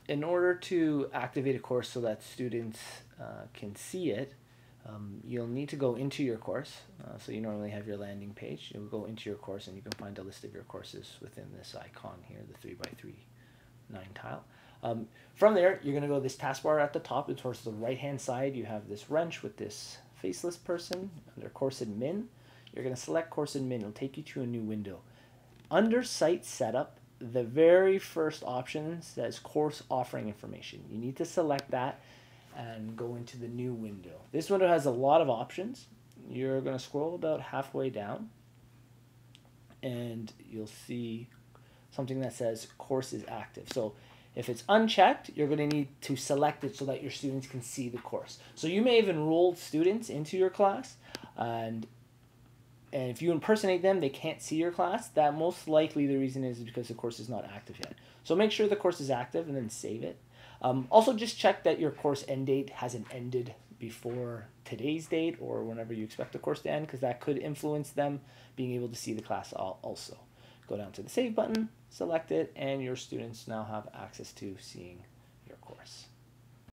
In order to activate a course so that students can see it, you'll need to go into your course. So you normally have your landing page. You'll go into your course and you can find a list of your courses within this icon here, the 3x3 9 tile. From there, you're going to go to this taskbar at the top, and towards the right-hand side, you have this wrench with this faceless person under Course Admin. You're going to select Course Admin. It'll take you to a new window. Under Site Setup, the very first option says Course Offering Information. You need to select that and go into the new window. This window has a lot of options. You're going to scroll about halfway down, and you'll see something that says Course is active. So if it's unchecked, you're going to need to select it so that your students can see the course. So you may have enrolled students into your class, and if you impersonate them, they can't see your class. That most likely the reason is because the course is not active yet. So make sure the course is active and then save it. Also just check that your course end date hasn't ended before today's date or whenever you expect the course to end, because that could influence them being able to see the class also. Go down to the Save button, select it, and your students now have access to seeing your course.